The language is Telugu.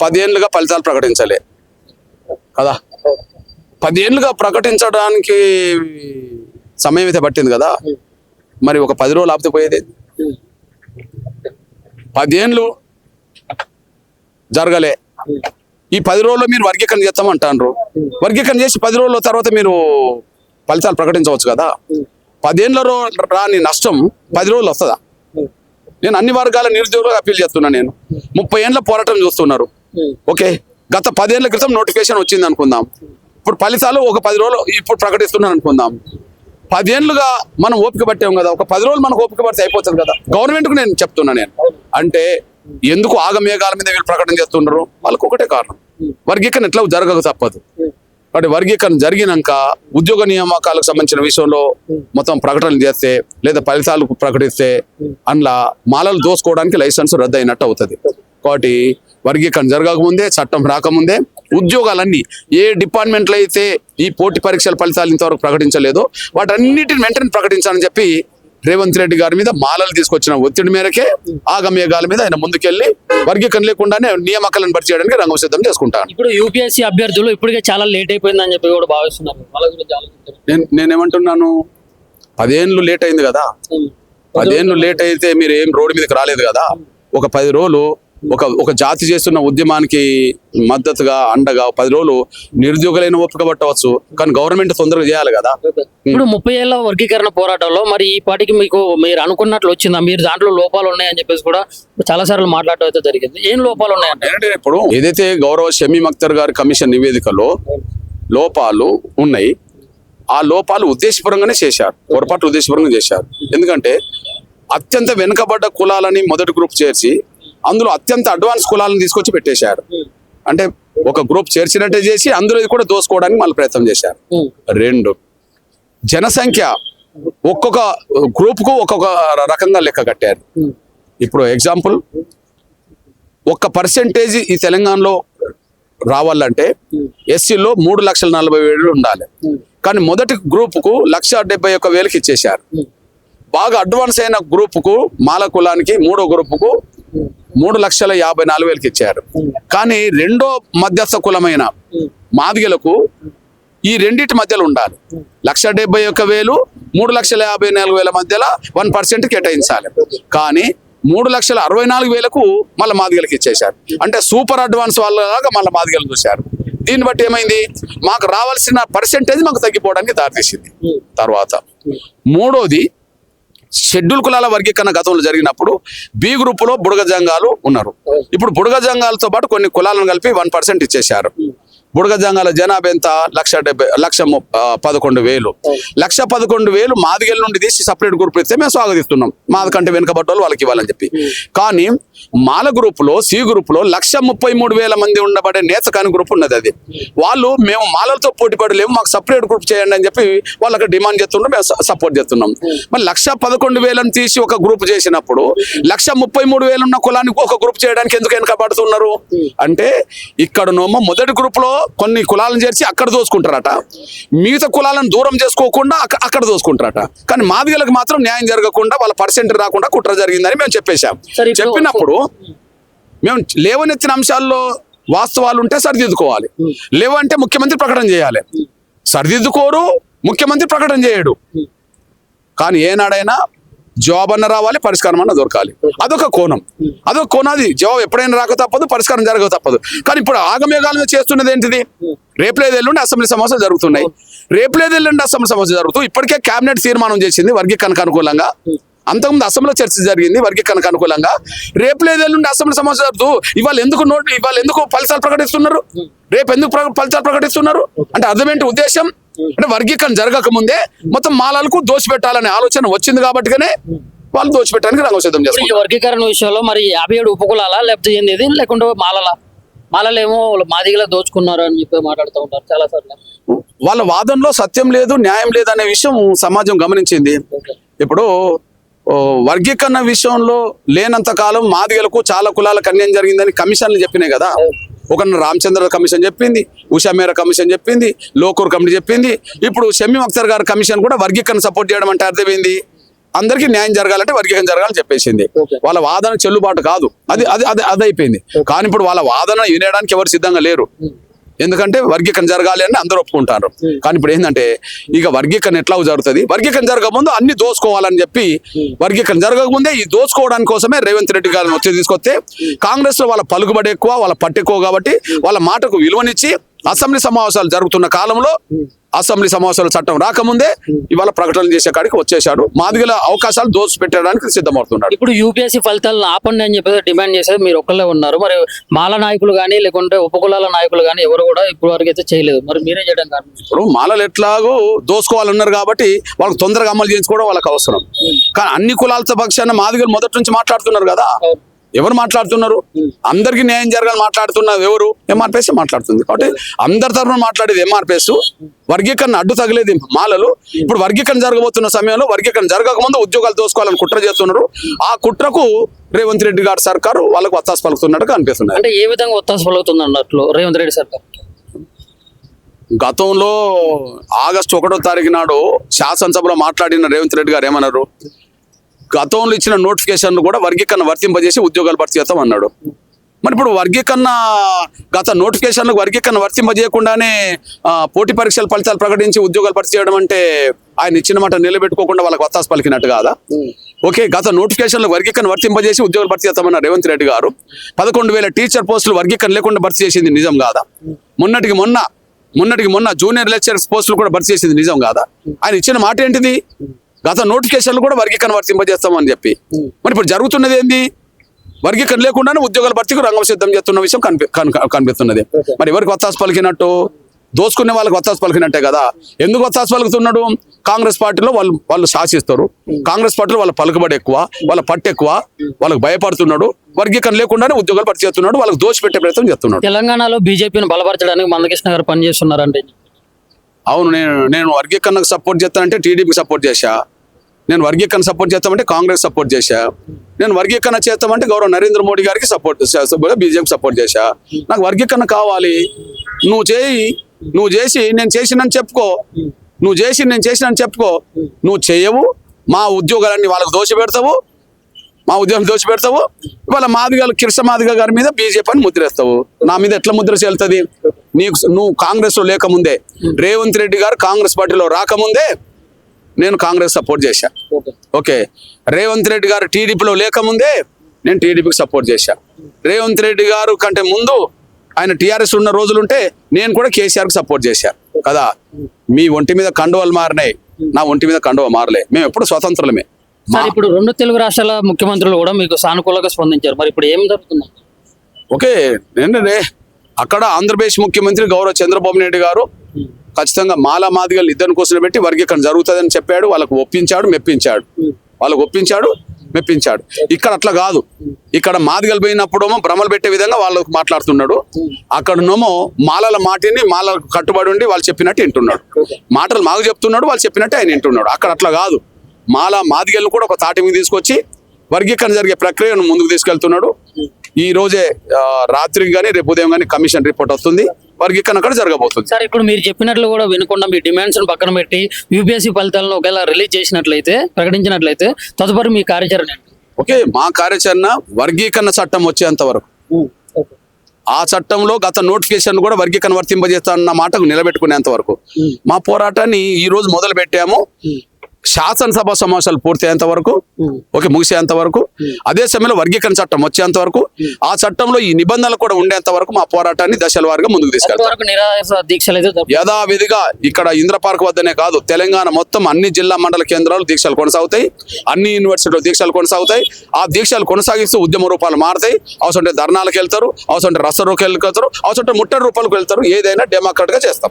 10 ఏళ్ళుగా ఫలితాలు ప్రకటించలే కదా. 10 ఏళ్ళుగా ప్రకటించడానికి సమయం అయితే పట్టింది కదా. మరి ఒక 10 రోజులు ఆపితే పోయేది. 10 ఏళ్ళు జరగలే. ఈ 10 రోజుల్లో మీరు వర్గీకరణ చేస్తామంటారు. వర్గీకరణ చేసి 10 రోజుల తర్వాత మీరు ఫలితాలు ప్రకటించవచ్చు కదా. 10 ఏళ్ళలో రాని నష్టం 10 రోజులు వస్తుందా? నేను అన్ని వర్గాల నిరుద్యోగులకు అప్పీల్ చేస్తున్నాను. నేను 30 ఏళ్ళ పోరాటం చూస్తున్నారు. ఓకే, గత 10 ఏళ్ల క్రితం నోటిఫికేషన్ వచ్చింది అనుకుందాం. ఇప్పుడు ఫలితాలు ఒక 10 రోజులు ఇప్పుడు ప్రకటిస్తున్నాను అనుకుందాం. 10 ఏళ్ళుగా మనం ఓపిక పట్టాం కదా. ఒక 10 రోజులు మనకు ఓపిక పడితే అయిపోతుంది కదా. గవర్నమెంట్కు నేను చెప్తున్నా. నేను అంటే ఎందుకు ఆగమేఘాల మీద వీళ్ళు ప్రకటన చేస్తున్నారు? వాళ్ళకు ఒకటే కారణం, వర్గీకరణ ఎట్లా జరగక తప్పదు. కాబట్టి వర్గీకరణ జరిగినాక ఉద్యోగ నియామకాలకు సంబంధించిన విషయంలో మొత్తం ప్రకటనలు చేస్తే లేదా ఫలితాలు ప్రకటిస్తే అందులో మాలలు దోసుకోవడానికి లైసెన్స్ రద్దు అయినట్టు అవుతుంది. కాబట్టి వర్గీకరణ జరగకముందే, చట్టం రాకముందే ఉద్యోగాలన్నీ ఏ డిపార్ట్మెంట్లో అయితే ఈ పోటీ పరీక్షల ఫలితాలు ఇంతవరకు ప్రకటించలేదో వాటన్నిటిని వెంటనే ప్రకటించాలని చెప్పి రేవంత్ రెడ్డి గారి మీద మాలలు తీసుకొచ్చిన ఒత్తిడి మేరకే ఆగమేఘాల మీద ఆయన ముందుకెళ్లి వర్గీకరణ లేకుండానే నియామకాలను భర్తీ చేయడానికి రంగం సిద్ధం చేసుకుంటాను. ఇప్పుడు యూపీఎస్సీ అభ్యర్థులు ఇప్పటికే చాలా లేట్ అయిపోయిందని చెప్పి కూడా భావిస్తున్నారు. నేనేమంటున్నాను, 10 ఏళ్ళు లేట్ అయింది కదా. 10 ఏళ్ళు లేట్ అయితే మీరు ఏం రోడ్డు మీదకి రాలేదు కదా. ఒక 10 రోజులు ఒక జాతి చేస్తున్న ఉద్యమానికి మద్దతుగా అండగా 10 రోజులు నిరుద్యోగులైన ఓపిక పట్టవచ్చు. కానీ గవర్నమెంట్ తొందరగా చేయాలి కదా. ఇప్పుడు 30 ఏళ్ల వర్గీకరణ పోరాటంలో మరి ఈ పాటికి మీరు అనుకున్నట్లు వచ్చిందా? మీరు దాంట్లో లోపాలు ఉన్నాయని చెప్పేసి కూడా చాలా సార్లు మాట్లాడటం అయితే జరిగింది. ఏం లోపాలు ఉన్నాయంటే ఇప్పుడు ఏదైతే గౌరవ షమీమ్ అఖ్తర్ గారి కమిషన్ నివేదికలో లోపాలు ఉన్నాయి, ఆ లోపాలు ఉద్దేశపూర్వకంగానే చేశారు. పొరపాటు ఉద్దేశపూర్వకంగా చేశారు. ఎందుకంటే అత్యంత వెనుకబడ్డ కులాలని మొదటి గ్రూప్ చేర్చి అందులో అత్యంత అడ్వాన్స్ కులాలను తీసుకొచ్చి పెట్టేశారు. అంటే ఒక గ్రూప్ చేర్చినట్టే చేసి అందులో కూడా దోసుకోవడానికి మళ్ళీ ప్రయత్నం చేశారు. 2, జనసంఖ్య ఒక్కొక్క గ్రూప్కు ఒక్కొక్క రకంగా లెక్క కట్టారు. ఇప్పుడు ఎగ్జాంపుల్, 1% ఈ తెలంగాణలో రావాలంటే ఎస్సీలో 3,40,000 ఉండాలి. కానీ మొదటి గ్రూపుకు 1,71,000 ఇచ్చేశారు. బాగా అడ్వాన్స్ అయిన గ్రూపుకు మాల కులానికి 3వ గ్రూపుకు 3,54,000 ఇచ్చారు. కానీ రెండో మధ్యస్థ కులమైన మాదిగలకు ఈ రెండింటి మధ్యలో ఉండాలి. 1,71,000 3,54,000 మధ్యలో 1% కేటాయించాలి. కానీ 3,64,000కు మళ్ళీ మాదిగలకు ఇచ్చేశారు. అంటే సూపర్ అడ్వాన్స్ వాళ్ళలాగా మళ్ళీ మాదిగలు చూశారు. దీన్ని బట్టి ఏమైంది, మాకు రావాల్సిన పర్సెంటేజ్ మాకు తగ్గిపోవడానికి దారితీసింది. తర్వాత 3వది, షెడ్యూల్ కులాల వర్గీకరణ గతంలో జరిగినప్పుడు బి గ్రూపులో బుడగ జంగాలు ఉన్నారు. ఇప్పుడు బుడగ జంగాలతో పాటు కొన్ని కులాలను కలిపి 1% ఇచ్చేశారు. బుడగ జంగాల జనాభా ఎంత? 1,11,000. 1,11,000 మాదిగల నుండి తీసి సపరేట్ గ్రూప్ ఇస్తే మేము స్వాగతిస్తున్నాం. మాదకంటే వెనుకబడ్డ వాళ్ళకి ఇవ్వాలని చెప్పి. కానీ మాల గ్రూపులో, సి గ్రూపులో 1,33,000 మంది ఉండబడే నేతకాని గ్రూప్ ఉన్నది. అది వాళ్ళు మేము మాలలతో పోటీ పడలేము, మాకు సపరేట్ గ్రూప్ చేయండి అని చెప్పి వాళ్ళకి డిమాండ్ చేస్తున్నాం, మేము సపోర్ట్ చేస్తున్నాం. మరి 1,11,000 తీసి ఒక గ్రూప్ చేసినప్పుడు 1,33,000 ఉన్న కులానికి ఒక గ్రూప్ చేయడానికి ఎందుకు వెనుకబడుతున్నారు? అంటే ఇక్కడనేమో మొదటి గ్రూప్ లో కొన్ని కులాలను చేర్చి అక్కడ దోసుకుంటారట, మిగతా కులాలను దూరం చేసుకోకుండా అక్కడ దోసుకుంటారట. కానీ మాదిగలకు మాత్రం న్యాయం జరగకుండా వాళ్ళ పర్సెంట్ రాకుండా కుట్ర జరిగిందని మేము చెప్పేశాం. చెప్పినప్పుడు మేము లేవనెత్తిన అంశాల్లో వాస్తవాలు ఉంటే సరిదిద్దుకోవాలి, లేవంటే ముఖ్యమంత్రి ప్రకటన చేయాలి. సరిదిద్దుకోరు, ముఖ్యమంత్రి ప్రకటన చేయడు. కానీ ఏనాడైనా జవాబు అన్న రావాలి, పరిష్కారం అన్న దొరకాలి. అదొక కోణం. అది జవాబు ఎప్పుడైనా రాక తప్పదు, పరిష్కారం జరగక తప్పదు. కానీ ఇప్పుడు ఆగమేఘాలుగా చేస్తున్నది ఏంటిది? రేపులేదు ఎల్లుండి అసెంబ్లీ సమావేశాలు జరుగుతున్నాయి. రేపులేదు ఎల్లుండి అసెంబ్లీ సమావేశాలు జరుగుతూ ఇప్పటికే కేబినెట్ తీర్మానం చేసింది వర్గీకరణకు అనుకూలంగా. అంతకుముందు అసెంబ్లీలో చర్చ జరిగింది వర్గీకరణకు అనుకూలంగా. రేపులేదు ఎల్లుండి అసెంబ్లీ సమావేశాలు జరుగుతూ ఇవాళ ఎందుకు ఫలితాలు ప్రకటిస్తున్నారు? రేపు ఎందుకు ఫలితాలు ప్రకటిస్తున్నారు? అంటే అర్థమేంటి ఉద్దేశం? అంటే వర్గీకరణ జరగక ముందే మొత్తం మాలలకు దోచిపెట్టాలనే ఆలోచన వచ్చింది కాబట్టిగానే వాళ్ళు దోచిపెట్టడానికి రంగం సిద్ధం చేస్తారు. ఈ వర్గీకరణ విషయంలో మరి 57 ఉపకులాలా లేకపోతే ఏంది, లేకుంటే మాలలేమో మాదిగలా దోచుకున్నారు అని చెప్పి మాట్లాడుతూ ఉంటారు చాలా సార్లు. వాళ్ళ వాదనలో సత్యం లేదు, న్యాయం లేదు అనే విషయం సమాజం గమనించింది. ఇప్పుడు వర్గీకరణ విషయంలో లేనంత కాలం మాదిగలకు చాలా కులాలకు అన్యాయం జరిగిందని కమిషన్లు చెప్పినాయి కదా. ఒక రామచంద్ర కమిషన్ చెప్పింది, ఉషా మేర కమిషన్ చెప్పింది, లోకూర్ కమిటీ చెప్పింది. ఇప్పుడు షమీమ్ అఖ్తర్ గారి కమిషన్ కూడా వర్గీకరణ సపోర్ట్ చేయడం అంటే అర్థమైంది అందరికీ న్యాయం జరగాలంటే వర్గీకరణ జరగాలని చెప్పేసింది. Okay. వాళ్ళ వాదన చెల్లుబాటు కాదు, అది అయిపోయింది. కానీ ఇప్పుడు వాళ్ళ వాదన వినడానికి ఎవరు సిద్ధంగా లేరు. ఎందుకంటే వర్గీకరణ జరగాలి అని అందరూ ఒప్పుకుంటారు. కానీ ఇప్పుడు ఏంటంటే ఇక వర్గీకరణ ఎట్లా జరుగుతుంది, వర్గీకరణ జరగకముందు అన్ని దోసుకోవాలని చెప్పి వర్గీకరణ జరగకముందే ఈ దోసుకోవడానికి కోసమే రేవంత్ రెడ్డి గారిని వచ్చి తీసుకొస్తే కాంగ్రెస్ లో వాళ్ళ పలుకుబడి ఎక్కువ, వాళ్ళ పట్టు ఎక్కువ కాబట్టి వాళ్ళ మాటకు విలువనిచ్చి అసెంబ్లీ సమావేశాలు జరుగుతున్న కాలంలో అసెంబ్లీ సమావేశాల చట్టం రాకముందే ఇవాళ ప్రకటనలు చేసే కాడికి వచ్చేశాడు. మాదిగల అవకాశాలు దోసి పెట్టడానికి సిద్ధమవుతున్నాడు. ఇప్పుడు యూపీఎస్సీ ఫలితాలను ఆపండి అని చెప్పేసి డిమాండ్ చేసేది మీరు ఒక్కళ్ళే ఉన్నారు. మరి మాల నాయకులు కానీ లేకుంటే ఉపకులాల నాయకులు కానీ ఎవరు కూడా ఇప్పుడు వరకు అయితే చేయలేదు. మరి మీరే చేయడం కారణం? ఇప్పుడు మాలలు ఎట్లాగో దోసుకోవాలన్నారు కాబట్టి వాళ్ళకి తొందరగా అమలు చేయించుకోవడం వాళ్ళకి అవసరం. కానీ అన్ని కులాలతో పక్షాన మాదిగలు మొదటి నుంచి మాట్లాడుతున్నారు కదా. ఎవరు మాట్లాడుతున్నారు? అందరికీ న్యాయం జరగాలని మాట్లాడుతున్నారు ఎవరు? ఎంఆర్పిఎస్ మాట్లాడుతుంది. కాబట్టి అందరి తరఫున మాట్లాడేది ఎంఆర్పిఎస్. వర్గీకరణ అడ్డు తగిలేది మాలలు. ఇప్పుడు వర్గీకరణ జరగబోతున్న సమయంలో వర్గీకరణ జరగకముందు ఉద్యోగాలు దోసుకోవాలని కుట్ర చేస్తున్నారు. ఆ కుట్రకు రేవంత్ రెడ్డి గారి సర్కారు వాళ్ళకు ఒత్తాసు పలుకుతున్నట్టు అనిపిస్తుంది. అంటే ఏ విధంగా ఒత్తాసు పలుకుతుంది అన్నట్లు రేవంత్ రెడ్డి సర్కార్? గతంలో ఆగస్టు 1వ తారీఖు నాడు శాసనసభలో మాట్లాడిన రేవంత్ రెడ్డి గారు ఏమన్నారు? గతంలో ఇచ్చిన నోటిఫికేషన్ కూడా వర్గీకరణ వర్తింపజేసి ఉద్యోగాలు భర్తీ చేస్తాం అన్నాడు. మరి ఇప్పుడు వర్గీకరణ గత నోటిఫికేషన్లకు వర్గీకరణ వర్తింపజేయకుండానే పోటీ పరీక్షల ఫలితాలు ప్రకటించి ఉద్యోగాలు భర్తీ చేయడం అంటే ఆయన ఇచ్చిన మాట నిలబెట్టుకోకుండా వాళ్ళకి ఒత్తాసు పలికినట్టు కాదా? ఓకే, గత నోటిఫికేషన్లకు వర్గీకరణ వర్తింపజేసి ఉద్యోగాలు భర్తీ చేస్తామన్న రేవంత్ రెడ్డి గారు 11,000 టీచర్ పోస్టులు వర్గీకరణ లేకుండా భర్తీ చేసింది నిజం కాదా? మొన్నటికి మొన్న జూనియర్ లెక్చరర్స్ పోస్టులు కూడా భర్తీ చేసింది నిజం కాదా? ఆయన ఇచ్చిన మాట ఏంటిది? గత నోటిఫికేషన్లు కూడా వర్గీకరణ వర్తింపజేస్తామని చెప్పి. మరి ఇప్పుడు జరుగుతున్నది ఏంది? వర్గీకరణ లేకుండానే ఉద్యోగాల భర్తీకి రంగం సిద్ధం చేస్తున్న విషయం కనిపిస్తున్నది. మరి ఎవరికి ఒత్తాసు పలికినట్టు? దోసుకునే వాళ్ళకి ఒత్తాసు పలికినట్టే కదా. ఎందుకు ఒత్తాసు పలుకుతున్నాడు? కాంగ్రెస్ పార్టీలో వాళ్ళు శాసిస్తారు. కాంగ్రెస్ పార్టీలో వాళ్ళ పలుకుబడి ఎక్కువ, వాళ్ళ పట్టు ఎక్కువ, వాళ్ళకి భయపడుతున్నాడు. వర్గీకరణ లేకుండానే ఉద్యోగాలు భర్తీ చేస్తున్నాడు. వాళ్ళకి దోషి పెట్టే ప్రయత్నం చేస్తున్నాడు. తెలంగాణలో బీజేపీని బలపరచడానికి మందకృష్ణ గారు పనిచేస్తున్నారంటే? అవును, నేను వర్గీకరణకు సపోర్ట్ చేస్తానంటే టీడీపీకి సపోర్ట్ చేశా. నేను వర్గీకరణ సపోర్ట్ చేస్తామంటే కాంగ్రెస్ సపోర్ట్ చేశా. నేను వర్గీకరణ చేస్తామంటే గౌరవ నరేంద్ర మోడీ గారికి బీజేపీకి సపోర్ట్ చేశా. నాకు వర్గీకరణ కావాలి. నువ్వు చేసి నేను చేసినని చెప్పుకో. నేను చేసినని చెప్పుకో. నువ్వు చేయవు, మా ఉద్యోగాలన్నీ వాళ్ళకు దోషపెడతావు, మా ఉద్యోగం దోషపెడతావు. ఇవాళ కృష్ణ మాదిగ గారి మీద బీజేపీ అని ముద్రేస్తావు. నా మీద ఎట్లా ముద్ర చెల్తుంది? నువ్వు కాంగ్రెస్ లో లేకముందే, రేవంత్ రెడ్డి గారు కాంగ్రెస్ పార్టీలో రాకముందే నేను కాంగ్రెస్ సపోర్ట్ చేశా. ఓకే, రేవంత్ రెడ్డి గారు టీడీపీలో లేకముందే నేను టీడీపీకి సపోర్ట్ చేశా. రేవంత్ రెడ్డి గారు కంటే ముందు ఆయన టీఆర్ఎస్ ఉన్న రోజులుంటే నేను కూడా కేసీఆర్కి సపోర్ట్ చేశా కదా. మీ ఒంటి మీద కండువలు మారినాయి, నా ఒంటి మీద కండువ మారలే. మేము ఎప్పుడు స్వతంత్రులమే. సార్, ఇప్పుడు 2 తెలుగు రాష్ట్రాల ముఖ్యమంత్రులు కూడా మీకు సానుకూలంగా స్పందించారు. మరి ఇప్పుడు ఏం జరుగుతుంది? ఓకే, ఏంటంటే అక్కడ ఆంధ్రప్రదేశ్ ముఖ్యమంత్రి గౌరవ చంద్రబాబు నాయుడు గారు ఖచ్చితంగా మాదిగలు ఇద్దరిని కూర్చోబెట్టి వర్గీకరణ జరుగుతుందని చెప్పాడు. వాళ్ళకు ఒప్పించాడు, మెప్పించాడు. ఇక్కడ అట్లా కాదు. ఇక్కడ మాదిగలు పోయినప్పుడేమో భ్రమలు పెట్టే విధంగా వాళ్ళకు మాట్లాడుతున్నాడు. అక్కడనేమో మాలల మాటిని మాలకు కట్టుబడి ఉండి వాళ్ళు చెప్పినట్టు వింటున్నాడు. మాటలు మాకు చెప్తున్నాడు, వాళ్ళు చెప్పినట్టు ఆయన వింటున్నాడు. అక్కడ అట్లా కాదు. మాదిగలను కూడా ఒక తాటి మీద తీసుకొచ్చి వర్గీకరణ జరిగే ప్రక్రియను ముందుకు తీసుకెళ్తున్నాడు. ఈ రోజే రాత్రికి కానీ రేపు ఉదయం కానీ కమిషన్ రిపోర్ట్ వస్తుంది. వర్గీకరణ కూడా జరగబోతుంది. సార్, ఇప్పుడు మీరు చెప్పినట్లు కూడా వినకుండా మీ డిమాండ్స్ పక్కన పెట్టి యూపీఎస్సీ ఫలితాలను ఒకవేళ రిలీజ్ చేసినట్లయితే, ప్రకటించినట్లయితే తదుపరి మీ కార్యాచరణ ఏంటి? ఓకే, మా కార్యాచరణ వర్గీకరణ చట్టం వచ్చేంత వరకు, ఆ చట్టంలో గత నోటిఫికేషన్ కూడా వర్గీకరణ వర్తింపజేస్తానన్న మాటకు నిలబెట్టుకునేంత వరకు మా పోరాటాన్ని ఈ రోజు మొదలు పెట్టాము. శాసనసభ సమావేశాలు పూర్తయ్యేంత వరకు, ఓకే, ముగిసేంత వరకు, అదే సమయంలో వర్గీకరణ చట్టం వచ్చేంత వరకు, ఆ చట్టంలో ఈ నిబంధనలు కూడా ఉండేంత వరకు మా పోరాటాన్ని దశల వారీగా ముందుకు తీసుకెళ్తాం. యథావిధిగా ఇక్కడ ఇంద్ర పార్క్ వద్దనే కాదు, తెలంగాణ మొత్తం అన్ని జిల్లా మండల కేంద్రాలు దీక్షలు కొనసాగుతాయి, అన్ని యూనివర్సిటీలో దీక్షలు కొనసాగుతాయి. ఆ దీక్షలు కొనసాగిస్తూ ఉద్యమ రూపాలు మారుతాయి. అవసరం ధర్నాలకు వెళ్తారు, అవసరం రస రూపాయలకు వెళ్తారు, అవసరం ముట్టడి రూపాయలకు వెళ్తారు. ఏదైనా డెమోక్రాట్ గా చేస్తాం.